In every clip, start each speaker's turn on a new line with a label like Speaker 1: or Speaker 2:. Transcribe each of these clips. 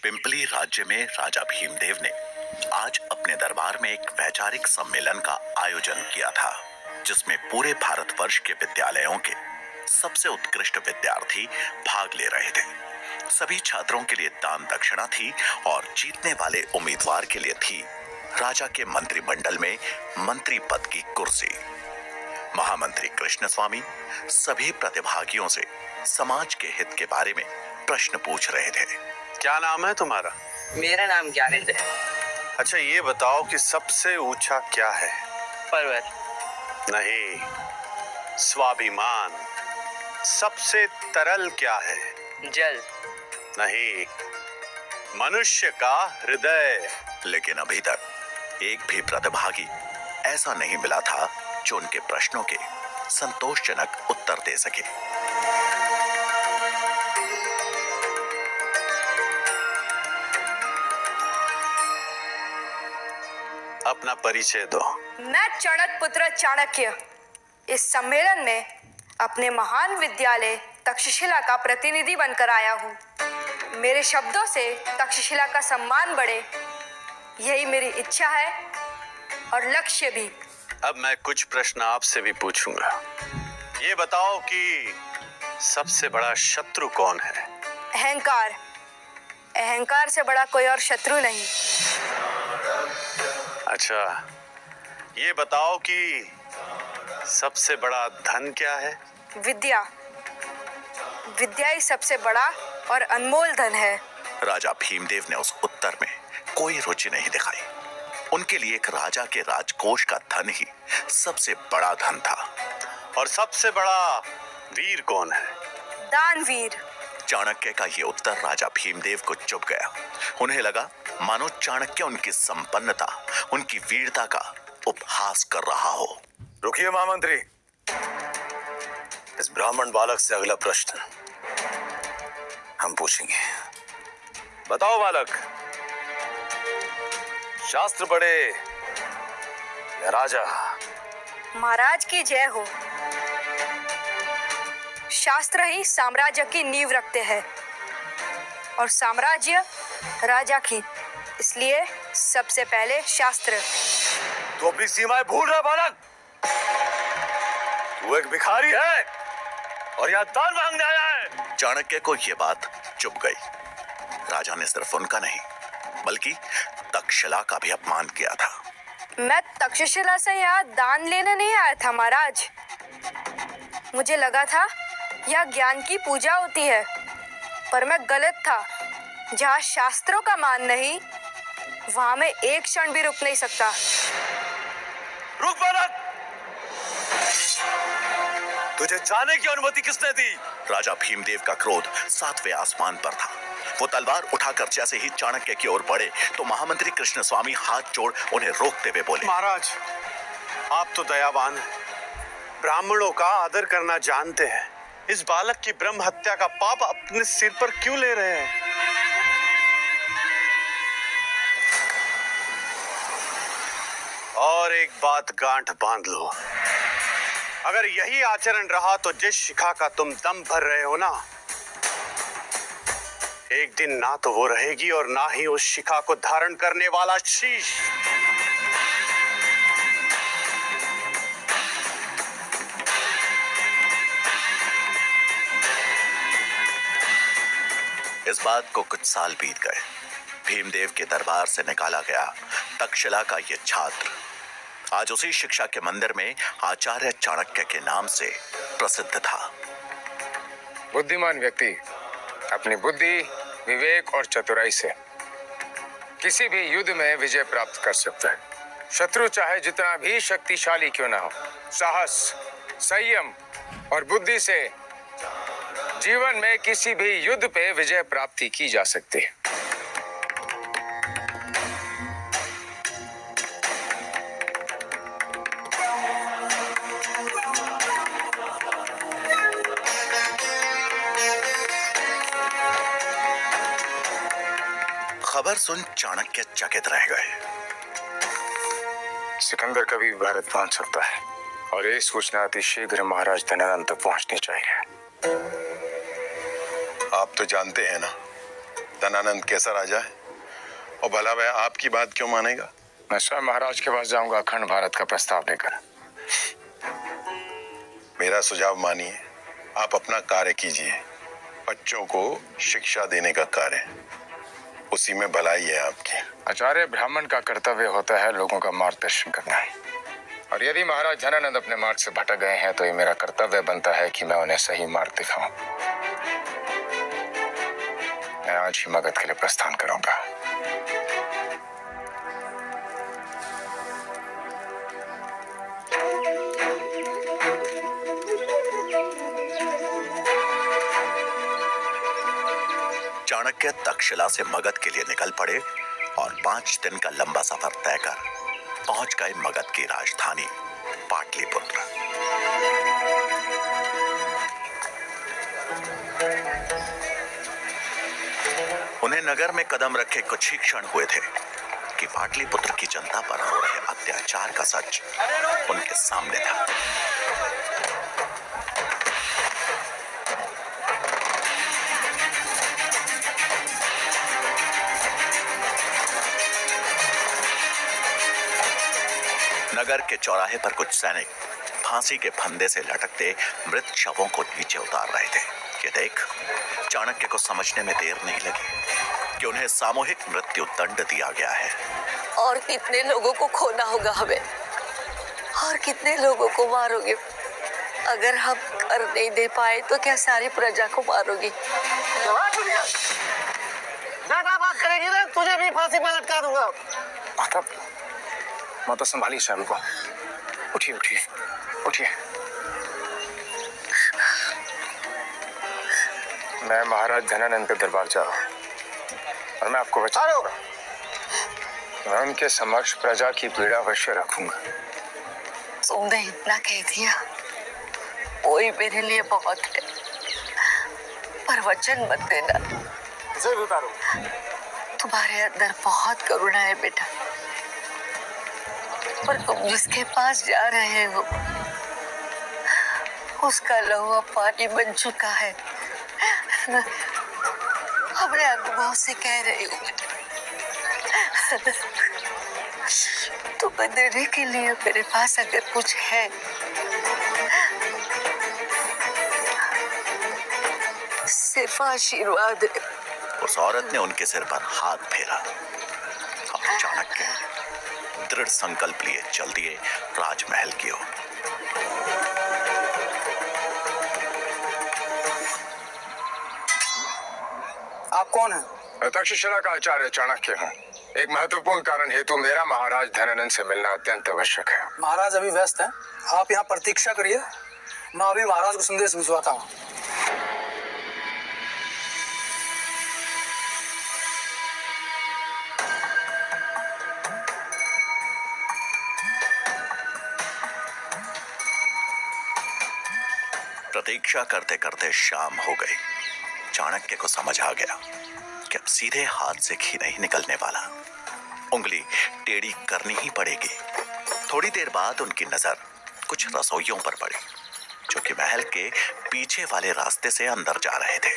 Speaker 1: Pimply राज्य में राजा भीमदेव ने आज अपने दरबार में एक वैचारिक सम्मेलन का आयोजन किया था, जिसमें पूरे भारतवर्ष के विद्यालयों के सबसे उत्कृष्ट विद्यार्थी भाग ले रहे थे। सभी छात्रों के लिए दान दक्षिणा थी और जीतने वाले उम्मीदवार के लिए थी राजा के मंत्रिमंडल में मंत्री पद की कुर्सी। महामंत्री कृष्ण स्वामी सभी प्रतिभागियों से समाज के हित के बारे में प्रश्न पूछ रहे थे।
Speaker 2: क्या नाम है तुम्हारा?
Speaker 3: मेरा नाम ज्ञानेंद्र है।
Speaker 2: अच्छा, ये बताओ कि सबसे ऊंचा क्या है?
Speaker 3: पर्वत।
Speaker 2: नहीं, स्वाभिमान। सबसे तरल क्या है?
Speaker 3: जल।
Speaker 2: नहीं, मनुष्य का हृदय।
Speaker 1: लेकिन अभी तक एक भी प्रतिभागी ऐसा नहीं मिला था जो उनके प्रश्नों के संतोषजनक उत्तर दे सके।
Speaker 2: अपना परिचय दो।
Speaker 4: मैं चाणक्य पुत्र चाणक्य इस सम्मेलन में अपने महान विद्यालय तक्षशिला का प्रतिनिधि बनकर आया हूँ। मेरे शब्दों से तक्षशिला का सम्मान बढ़े, यही मेरी इच्छा है और लक्ष्य भी।
Speaker 2: अब मैं कुछ प्रश्न आपसे भी पूछूंगा। ये बताओ कि सबसे बड़ा शत्रु कौन है?
Speaker 4: अहंकार। अहंकार से बड़ा कोई और शत्रु नहीं।
Speaker 2: अच्छा, ये बताओ कि सबसे बड़ा धन क्या है?
Speaker 4: विद्या। विद्या ही सबसे बड़ा और अनमोल धन है।
Speaker 1: राजा भीमदेव ने उस उत्तर में कोई रुचि नहीं दिखाई। उनके लिए एक राजा के राजकोष का धन ही सबसे बड़ा धन था।
Speaker 2: और सबसे बड़ा वीर कौन है?
Speaker 4: दानवीर।
Speaker 1: चाणक्य का ये उत्तर राजा भीमदेव को चुभ गया। उन्हें लगा मानो चाणक्य उनकी संपन्नता, उनकी वीरता का उपहास कर रहा हो।
Speaker 5: रुकिए महामंत्री, इस ब्राह्मण बालक से अगला प्रश्न हम पूछेंगे। बताओ बालक, शास्त्र पढ़े या राजा?
Speaker 4: महाराज की जय हो। शास्त्र ही साम्राज्य की नींव रखते हैं और साम्राज्य राजा की, इसलिए सबसे पहले शास्त्र।
Speaker 5: तू अपनी सीमाएं भूल रहा बालक। तू एक भिखारी है और यहाँ दान मांगने आया है।
Speaker 1: चाणक्य को यह बात चुभ गई। राजा ने सिर्फ उनका नहीं बल्कि तक्षशिला का भी अपमान किया था।
Speaker 4: मैं तक्षशिला से यहाँ दान लेने नहीं आया था महाराज। मुझे लगा था यहाँ ज्ञान की पूजा होती है, पर मैं गलत था। जहाँ शास्त्रों का मान नहीं, वहां मैं एक क्षण भी रुक नहीं सकता।
Speaker 5: रुक बालक, तुझे जाने की अनुमति किसने दी?
Speaker 1: राजा भीमदेव का क्रोध सातवें आसमान पर था। वो तलवार उठाकर जैसे ही चाणक्य की ओर बढ़े तो महामंत्री कृष्ण स्वामी हाथ जोड़ उन्हें रोकते हुए बोले,
Speaker 2: महाराज, आप तो दयावान हैं, ब्राह्मणों का आदर करना जानते हैं। इस बालक की ब्रह्म हत्या का पाप अपने सिर पर क्यों ले रहे हैं? और एक बात गांठ बांध लो, अगर यही आचरण रहा तो जिस शिखा का तुम दम भर रहे हो ना, एक दिन ना तो वो रहेगी और ना ही उस शिखा को धारण करने वाला शीश।
Speaker 1: इस बात को कुछ साल बीत गए। भीमदेव के दरबार से निकाला गया तक्षशिला का ये छात्र आज उसी शिक्षा के मंदिर में आचार्य चाणक्य के नाम से प्रसिद्ध था।
Speaker 6: बुद्धिमान व्यक्ति अपनी बुद्धि, विवेक और चतुराई से किसी भी युद्ध में विजय प्राप्त कर सकता है। शत्रु चाहे जितना भी शक्तिशाली क्यों ना हो, साहस, संयम और बुद्धि से जीवन में किसी भी युद्ध पे विजय प्राप्ति की जा सकती है।
Speaker 1: खबर सुन चाणक्य चकित रह गए।
Speaker 6: सिकंदर कभी भारत पहुंच सकता है और ये सूचना अति शीघ्र महाराज धनानंद तक पहुंचनी चाहिए।
Speaker 5: आप तो जानते हैं ना,
Speaker 7: धनानंद कैसा राजा है, और भला वह आपकी बात क्यों मानेगा?
Speaker 6: मैं स्वयं महाराज के पास जाऊंगा अखंड भारत का प्रस्ताव लेकर।
Speaker 7: मेरा सुझाव मानिए, आप अपना कार्य कीजिए। बच्चों को शिक्षा देने का कार्य, उसी में भलाई है आपकी।
Speaker 6: आचार्य ब्राह्मण का कर्तव्य होता है लोगों का मार्गदर्शन करना, और यदि महाराज धनानंद अपने मार्ग से भटक गए हैं तो ये मेरा कर्तव्य बनता है कि मैं उन्हें सही मार्ग दिखाऊं। मैं आज ही मगध के लिए प्रस्थान करूंगा।
Speaker 1: चाणक्य तक्षशिला से मगध के लिए निकल पड़े और 5 दिन का लंबा सफर तय कर पहुंच गए मगध की राजधानी पाटलिपुत्र। उन्हें नगर में कदम रखे कुछ ही क्षण हुए थे कि पाटलिपुत्र की जनता पर हो रहे अत्याचार का सच उनके सामने था। नगर के चौराहे पर कुछ सैनिक फांसी के फंदे से लटकते मृत शवों को नीचे उतार रहे थे। ये देख चाणक्य को समझने में देर नहीं लगी कि उन्हें सामूहिक मृत्यु दंड दिया गया है।
Speaker 8: और कितने लोगों को खोना होगा हमें, और कितने लोगों को मारोगे? अगर हम कर नहीं दे पाए तो क्या सारी प्रजा को मारोगी?
Speaker 9: ज्यादा बात करेगी ना तुझे भी फांसी पर लटका दूंगा।
Speaker 6: माता संभालिए शर्म को। उठिए उठिए उठिए। मैं महाराज धनानंद के दरबार जा रहा हूँ और मैं आपको बचाऊंगा। मैं उनके समक्ष प्रजा की पीड़ा अवश्य रखूंगा।
Speaker 8: तुमने इतना कह दिया वही मेरे लिए बहुत है, पर वचन मत देना।
Speaker 9: जरूर उतारो।
Speaker 8: तुम्हारे अंदर बहुत करुणा है बेटा, पर तुम जिसके पास जा रहे हो उसका लहुआ पानी बन चुका है। अपने अनुभव से कह रही हूँ। तुम्हें देने के लिए मेरे पास अगर कुछ है सिर्फ आशीर्वाद है।
Speaker 1: उस औरत ने उनके सिर पर हाथ फेरा और चाणक्य दृढ़ संकल्प लिए चल दिए राजमहल की ओर।
Speaker 9: आप कौन हैं?
Speaker 6: मैं तक्षशिला का आचार्य चाणक्य हूँ। एक महत्वपूर्ण कारण हेतु मेरा महाराज धनानंद से मिलना अत्यंत आवश्यक है।
Speaker 9: महाराज अभी व्यस्त हैं, आप यहाँ प्रतीक्षा करिए, मैं अभी महाराज को संदेश भिजवाता हूँ।
Speaker 1: प्रतीक्षा करते करते शाम हो गई। चाणक्य को समझ आ गया कि अब सीधे हाथ से घी नहीं निकलने वाला, उंगली टेढ़ी करनी ही पड़ेगी। थोड़ी देर बाद उनकी नजर कुछ रसोइयों पर पड़ी जो कि महल के पीछे वाले रास्ते से अंदर जा रहे थे।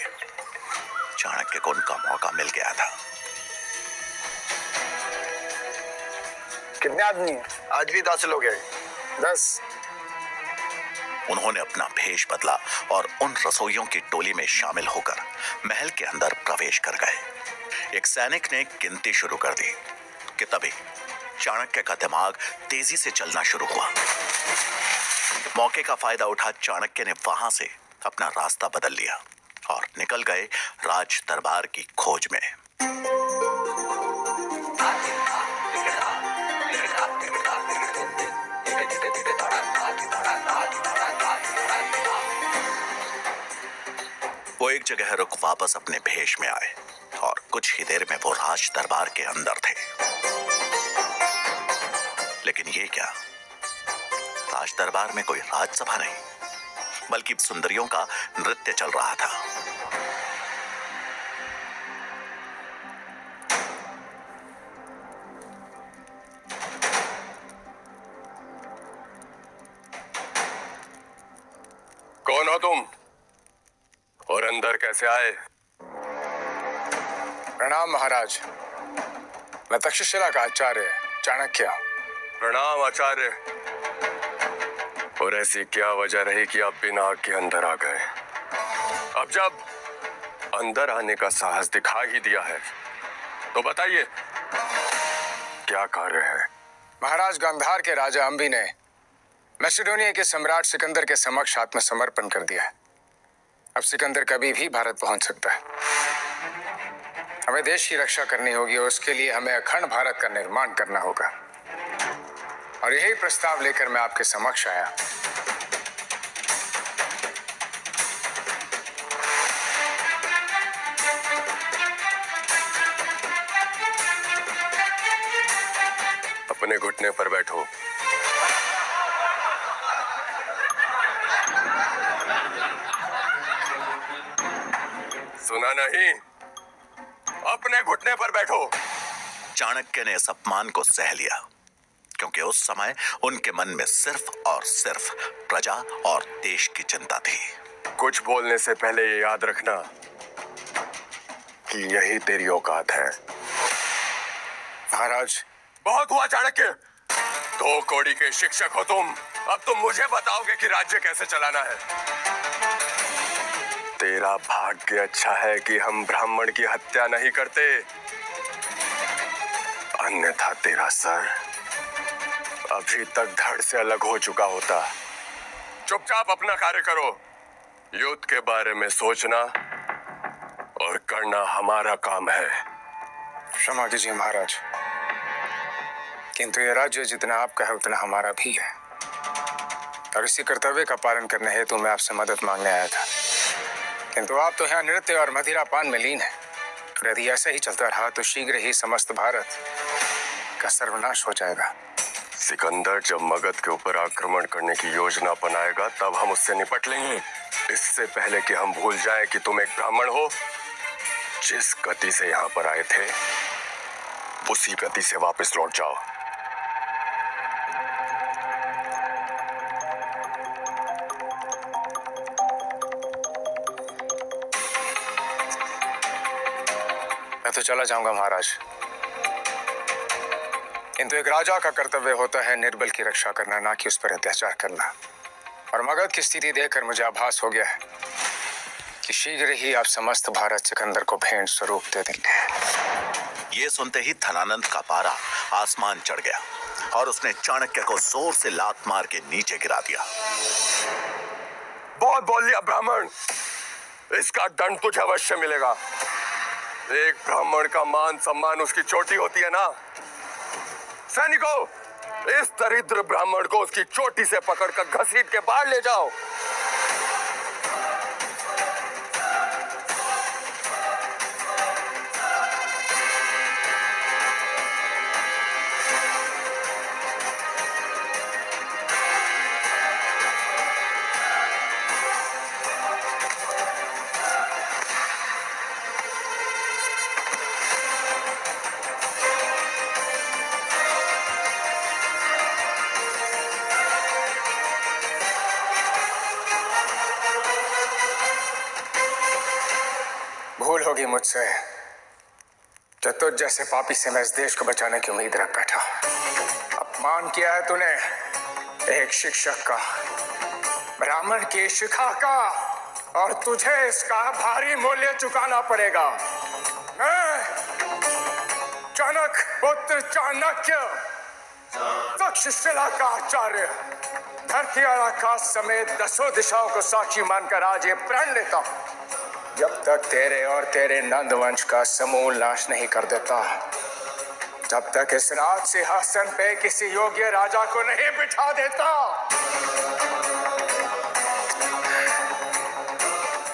Speaker 1: चाणक्य को उनका मौका मिल गया था।
Speaker 9: कितने आदमी हैं?
Speaker 5: आज भी 10 लोग हैं।
Speaker 9: 10।
Speaker 1: उन्होंने अपना भेष बदला और उन रसोइयों की टोली में शामिल होकर महल के अंदर प्रवेश कर गए। एक सैनिक ने गिनती शुरू कर दी कि तभी चाणक्य का दिमाग तेजी से चलना शुरू हुआ। मौके का फायदा उठा चाणक्य ने वहां से अपना रास्ता बदल लिया और निकल गए राज दरबार की खोज में। वो एक जगह रुक वापस अपने भेष में आए और कुछ ही देर में वो राज दरबार के अंदर थे। लेकिन ये क्या, राज दरबार में कोई राजसभा नहीं बल्कि सुंदरियों का नृत्य चल रहा था।
Speaker 7: कौन हो तुम और अंदर कैसे आए?
Speaker 6: प्रणाम महाराज। मैं तक्षशिला का आचार्य चाणक्य हूं।
Speaker 10: प्रणाम आचार्य। और ऐसी क्या वजह रही कि आप बिना आग के अंदर आ गए? अब जब अंदर आने का साहस दिखा ही दिया है तो बताइए क्या कार्य है?
Speaker 6: महाराज, गांधार के राजा अंबी ने मैसेडोनिया के सम्राट सिकंदर के समक्ष आत्मसमर्पण कर दिया है। अब सिकंदर कभी भी भारत पहुंच सकता है। हमें देश की रक्षा करनी होगी और उसके लिए हमें अखंड भारत का निर्माण करना होगा। और यही प्रस्ताव लेकर मैं आपके समक्ष आया।
Speaker 10: अपने घुटने पर बैठो। सुना नहीं? अपने घुटने पर बैठो।
Speaker 1: चाणक्य ने इस अपमान को सह लिया क्योंकि उस समय उनके मन में सिर्फ और सिर्फ प्रजा और देश की चिंता थी।
Speaker 10: कुछ बोलने से पहले ये याद रखना कि यही तेरी औकात है।
Speaker 6: महाराज,
Speaker 10: बहुत हुआ चाणक्य। 2 कौड़ी के शिक्षक हो तुम। अब तुम मुझे बताओगे कि राज्य कैसे चलाना है। तेरा भाग्य अच्छा है कि हम ब्राह्मण की हत्या नहीं करते, अन्यथा तेरा सर अभी तक धड़ से अलग हो चुका होता। चुपचाप अपना कार्य करो। युद्ध के बारे में सोचना और करना हमारा काम है।
Speaker 6: क्षमा कीजिए महाराज, किंतु यह राज्य जितना आपका है उतना हमारा भी है। और इसी कर्तव्य का पालन करने हेतु मैं आपसे मदद मांगने आया था। किंतु आप तो यहाँ नृत्य और मदिरा पान में लीन है। यदि ऐसा ही चलता रहा तो शीघ्र ही समस्त भारत का सर्वनाश हो जाएगा।
Speaker 10: सिकंदर जब मगध के ऊपर आक्रमण करने की योजना बनाएगा तब हम उससे निपट लेंगे। इससे पहले कि हम भूल जाएं कि तुम एक ब्राह्मण हो, जिस गति से यहाँ पर आए थे उसी गति से वापस लौट जाओ।
Speaker 6: मैं तो चला जाऊंगा महाराज, किंतु एक राजा का कर्तव्य होता है निर्बल की रक्षा करना, ना कि उस पर अत्याचार करना। और मगध की स्थिति देखकर मुझे आभास हो गया है कि शीघ्र ही आप समस्त भारत सिकंदर को भेंट स्वरूप दे देंगे।
Speaker 1: ये सुनते ही धनानंद का पारा आसमान चढ़ गया और उसने चाणक्य को जोर से लात मार के नीचे गिरा दिया।
Speaker 10: बहुत बोल लिया ब्राह्मण, इसका दंड तुझे अवश्य मिलेगा। एक ब्राह्मण का मान सम्मान उसकी चोटी होती है ना। सैनिकों, इस दरिद्र ब्राह्मण को उसकी चोटी से पकड़कर घसीट के बाहर ले जाओ।
Speaker 6: भूल होगी मुझसे जो तुझ जैसे पापी से मैं इस देश को बचाने की उम्मीद रख बैठा। अपमान किया है तूने एक शिक्षक का, ब्राह्मण की शिखा का, और तुझे इसका भारी मूल्य चुकाना पड़ेगा। मैं चाणक्य पुत्र चाणक्य तक्षशिला का आचार्य धरती और आकाश समेत 10 दिशाओं को साक्षी मानकर आज ये प्रण लेता हूं, जब तक तेरे और तेरे नंद वंश का समूल नाश नहीं कर देता, जब तक इस राज सिंहासन पे किसी योग्य राजा को नहीं बिठा देता,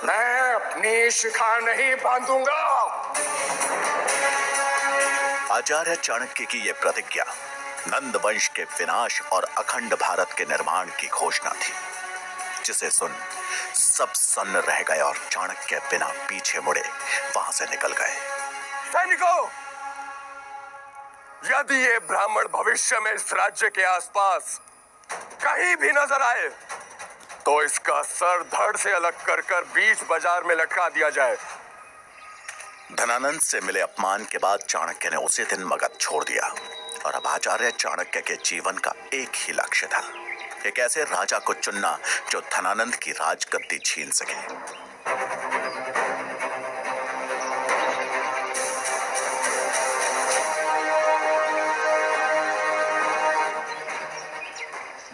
Speaker 6: मैं अपनी शिखा नहीं बांधूंगा।
Speaker 1: आचार्य चाणक्य की यह प्रतिज्ञा नंद वंश के विनाश और अखंड भारत के निर्माण की घोषणा थी, जिसे सुन सब सन्न रह गए और चाणक्य बिना पीछे मुड़े वहां से निकल गए।
Speaker 10: सैनिकों, यदि ये ब्राह्मण भविष्य में इस राज्य के आसपास कहीं भी नजर आए तो इसका सर धड़ से अलग कर बीच बाजार में लटका दिया जाए।
Speaker 1: धनानंद से मिले अपमान के बाद चाणक्य ने उसी दिन मगध छोड़ दिया और अब आचार्य चाणक्य के जीवन का एक ही लक्ष्य था, एक ऐसे राजा को चुनना जो धनानंद की राजगद्दी छीन सके।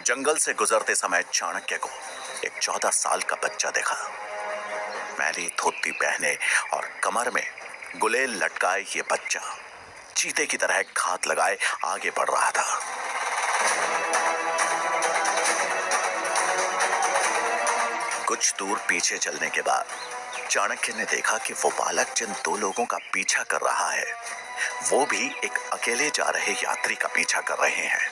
Speaker 1: जंगल से गुजरते समय चाणक्य को एक 14 साल का बच्चा देखा। मैली धोती पहने और कमर में गुलेल लटकाए ये बच्चा चीते की तरह घात लगाए आगे बढ़ रहा था। कुछ दूर पीछे चलने के बाद चाणक्य ने देखा कि वो बालक जिन दो लोगों का पीछा कर रहा है वो भी एक अकेले जा रहे यात्री का पीछा कर रहे हैं।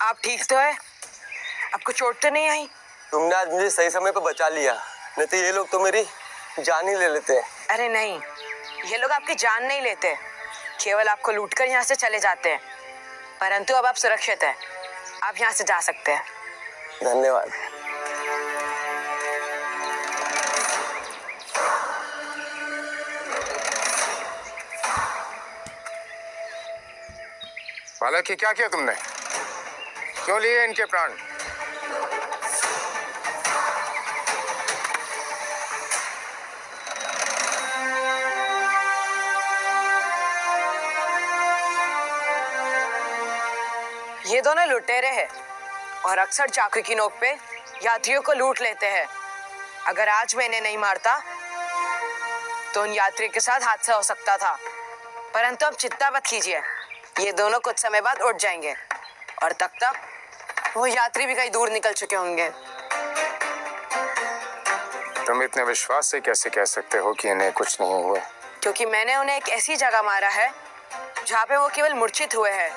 Speaker 11: आप ठीक तो है? आपको चोट तो नहीं आई?
Speaker 12: तुमने आज मुझे सही समय पर बचा लिया, नहीं तो ये लोग तो मेरी जान ही ले लेते।
Speaker 11: अरे नहीं, ये लोग आपकी जान नहीं लेते, केवल आपको लूटकर यहाँ से चले जाते हैं। परंतु अब आप सुरक्षित हैं, आप यहाँ से जा सकते हैं।
Speaker 12: धन्यवाद।
Speaker 6: बालक ये क्या किया तुमने? क्यों लिए इनके प्राण?
Speaker 11: ये दोनों लुटेरे हैं और अक्सर चाकरी की नोक पे यात्रियों को लूट लेते हैं। अगर आज मैं इन्हें नहीं मारता तो उन यात्री के साथ हादसा हो सकता था। परंतु अब चिंता मत कीजिए, ये दोनों कुछ समय बाद उठ जाएंगे और तब तक वो यात्री भी कहीं दूर निकल चुके होंगे।
Speaker 6: तुम इतने विश्वास से कैसे कह सकते हो कि इन्हें कुछ नहीं हुआ?
Speaker 11: क्योंकि मैंने उन्हें एक ऐसी जगह मारा है जहाँ पे वो केवल मूर्छित हुए हैं,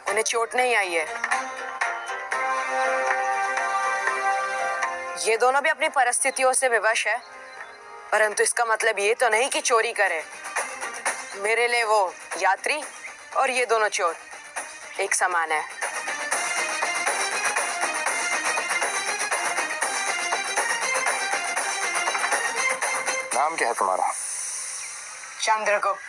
Speaker 11: उन्हें चोट नहीं आई है। ये दोनों भी अपनी परिस्थितियों से विवश है, परंतु इसका मतलब ये तो नहीं कि चोरी करे। मेरे लिए वो यात्री और ये दोनों चोर एक समान है।
Speaker 6: नाम क्या है तुम्हारा?
Speaker 11: चंद्रगुप्त।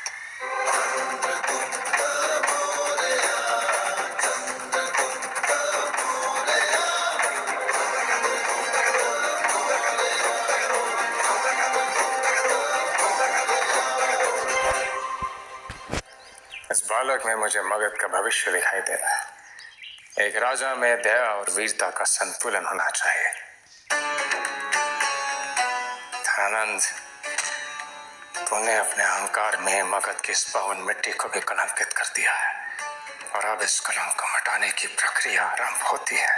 Speaker 6: इस बालक में मुझे मगध का भविष्य दिखाई दे रहा है। एक राजा में दया और वीरता का संतुलन होना चाहिए। धनानंद, तूने अपने अहंकार में मगध की इस पावन मिट्टी को भी कलंकित कर दिया है और अब इस कलंक को मिटाने की प्रक्रिया आरंभ होती है।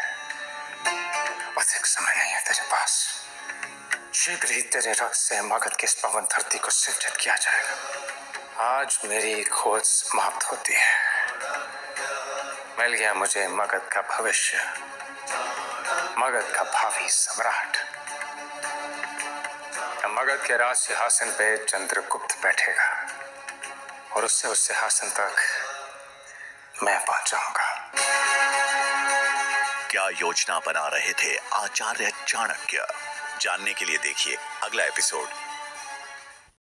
Speaker 6: अधिक समय नहीं है तेरे पास, शीघ्र ही तेरे रक्त से मगध की इस पावन धरती को सिंचित किया जाएगा। आज मेरी खोज समाप्त होती है। मिल गया मुझे मगध का भविष्य, मगध का भावी सम्राट। मगध के राज सिंहासन पे चंद्रगुप्त बैठेगा और उससे उस सिंहासन तक मैं पहुंचाऊंगा।
Speaker 1: क्या योजना बना रहे थे आचार्य चाणक्य? जानने के लिए देखिए अगला एपिसोड